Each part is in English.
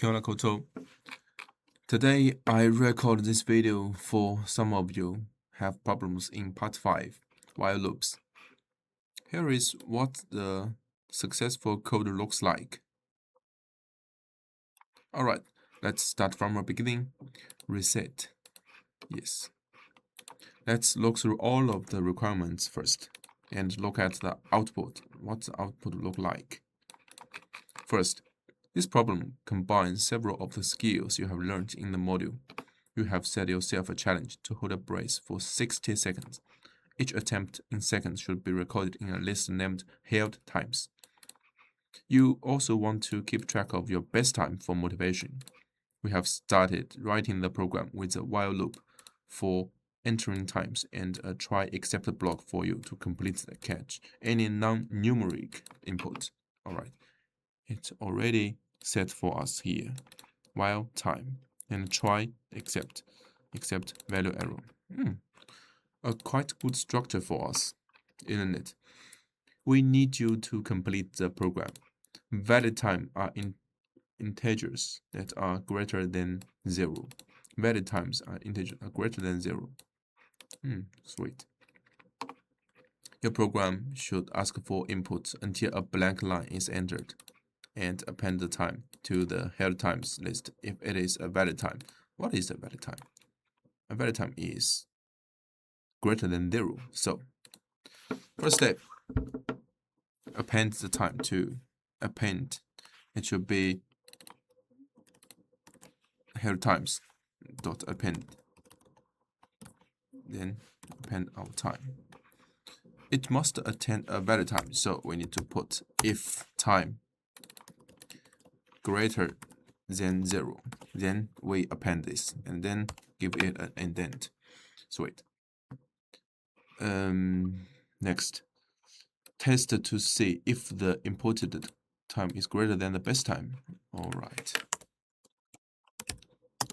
Kia ora koutou. Today I record this video for some of you have problems in part 5, while loops. Here is what the successful code looks like. Alright, let's start from the beginning. Reset. Yes. Let's look through all of the requirements first and look at the output. What's the output look like? First, this problem combines several of the skills you have learned in the module. You have set yourself a challenge to hold a brace for 60 seconds. Each attempt in seconds should be recorded in a list named held times. You also want to keep track of your best time for motivation. We have started writing the program with a while loop for entering times and a try except block for you to complete the catch any non-numeric input. Alright. It's already set for us here, while time, and try except value arrow. A quite good structure for us, isn't it? We need you to complete the program. Valid time are integers that are greater than 0. Valid times are integers greater than 0. Sweet. Your program should ask for input until a blank line is entered, and append the time to the held times list if it is a valid time. What is a valid time? A valid time is greater than 0. So, first step, append the time to append. It should be held times dot append. Then append our time. It must attend a valid time, so we need to put if time greater than 0. Then we append this and then give it an indent. Sweet. Next, test to see if the imported time is greater than the best time. All right.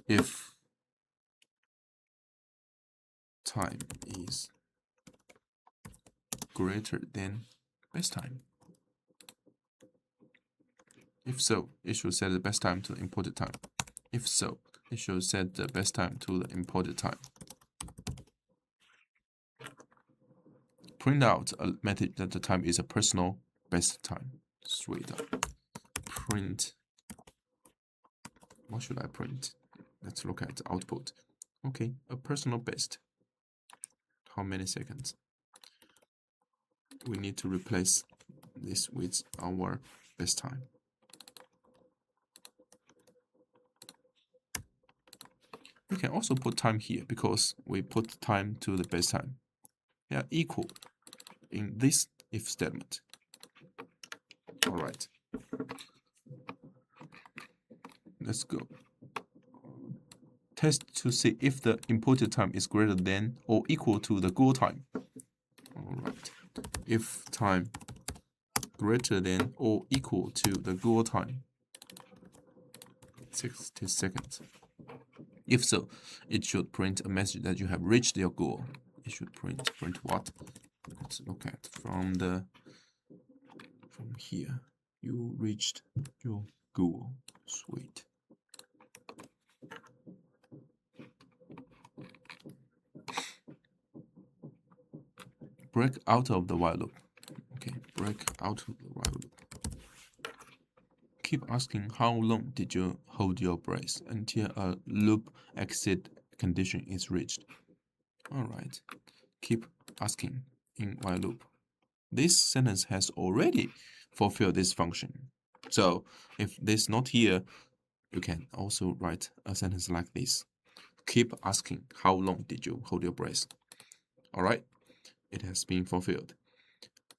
If time is greater than best time. If so, it should set the best time to the imported time. If so, it should set the best time to the imported time. Print out a message that the time is a personal best time. Sweet. Print. What should I print? Let's look at the output. Okay, a personal best. How many seconds? We need to replace this with our best time. We can also put time here because we put time to the best time. They are equal in this if statement. All right. Let's go. Test to see if the imported time is greater than or equal to the goal time. All right. If time greater than or equal to the goal time, 60 seconds. If so, it should print a message that you have reached your goal. It should print what? Let's look at from here. You reached your goal. Sweet. Break out of the while loop. Okay, break out of the while loop. Keep asking how long did you hold your breath until a loop exit condition is reached. Alright, keep asking in while loop. This sentence has already fulfilled this function. So if this is not here, you can also write a sentence like this. Keep asking how long did you hold your breath. Alright, it has been fulfilled.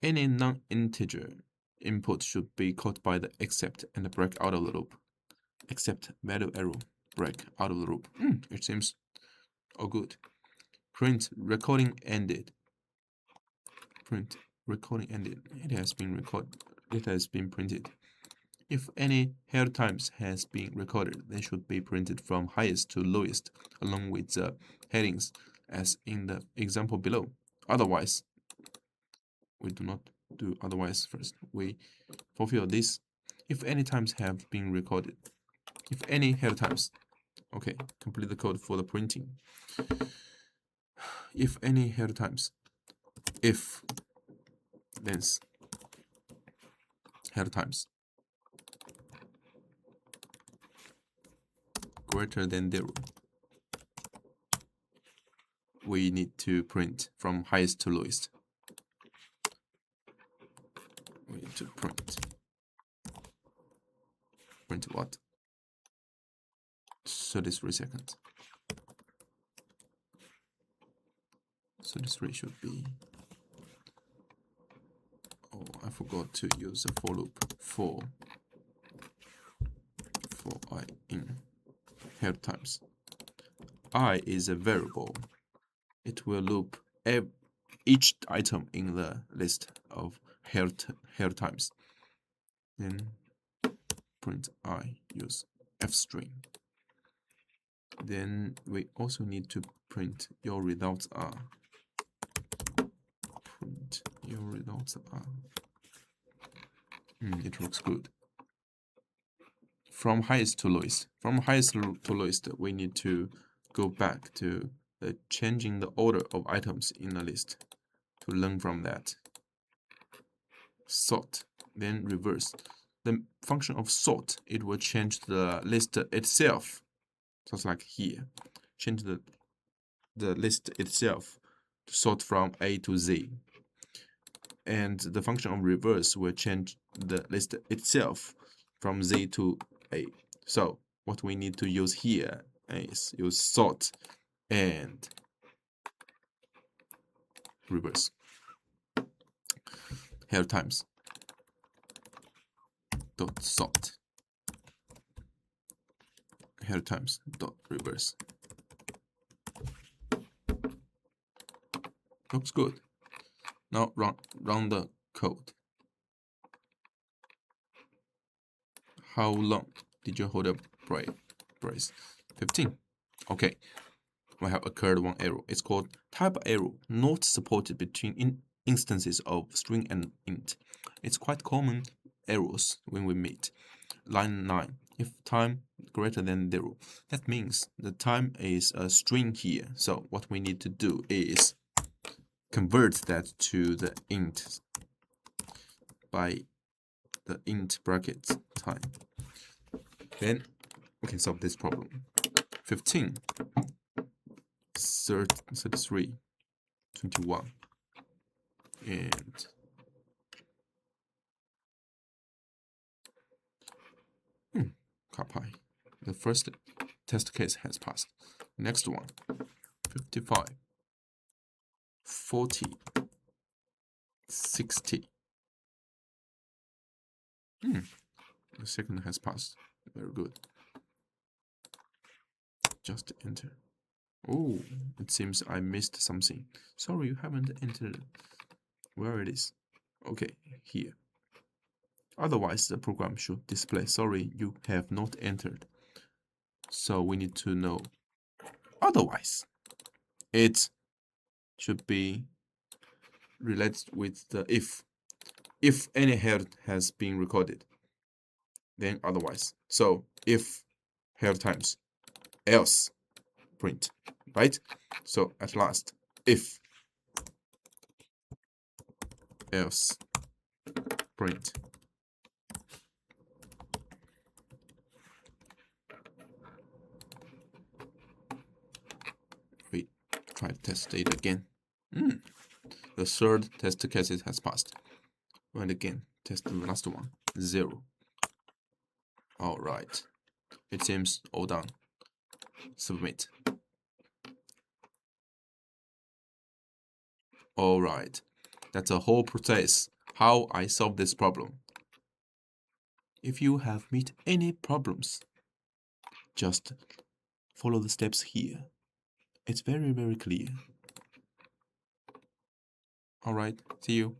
Any non-integer input should be caught by the except and break out of the loop. Except value arrow, break out of the loop. It seems all good. Print recording ended. Print recording ended. It has been recorded. It has been printed. If any held times has been recorded, they should be printed from highest to lowest, along with the headings as in the example below. Otherwise, we do not do otherwise first. We fulfill this. If any times have been recorded, if any header types. Okay, complete the code for the printing. If any header types, if length header types greater than 0, we need to print from highest to lowest. We need to print what? 33 seconds. 33 should be, oh, I forgot to use the for loop for I in header types. I is a variable. It will loop each item in the list of header types. Then print I use f string. Then we also need to print your results are. Print your results are. It looks good. From highest to lowest. From highest to lowest, we need to go back to changing the order of items in the list to learn from that. Sort, then reverse. The function of sort, it will change the list itself. Just like here. Change the list itself to sort from A to Z. And the function of reverse will change the list itself from Z to A. So what we need to use here is use sort and reverse. Header times dot sort. Header times dot reverse. Looks good. Now run the code. How long did you hold a brace? 15. Okay. We have occurred one error. It's called type error, not supported between instances of string and int. It's quite common errors when we meet. Line 9. If time greater than 0. That means the time is a string here. So what we need to do is convert that to the int by the int bracket time. Then we can solve this problem. 15, 33, 21, and copy. The first test case has passed. Next one, 55, 40, 60. The second has passed. Very good. Just enter. Oh, it seems I missed something. Sorry, you haven't entered where it is. Okay, here. Otherwise, the program should display, sorry, you have not entered. So we need to know. Otherwise, it should be related with the if. If any header has been recorded, then otherwise. So if header times, else print, right? So at last, if else print. Wait, try to test it again. The third test case has passed. And again, test the last one. 0. All right. It seems all done. Submit. All right. That's a whole process. How I solve this problem. If you have met any problems, just follow the steps here. It's very, very clear. All right. See you.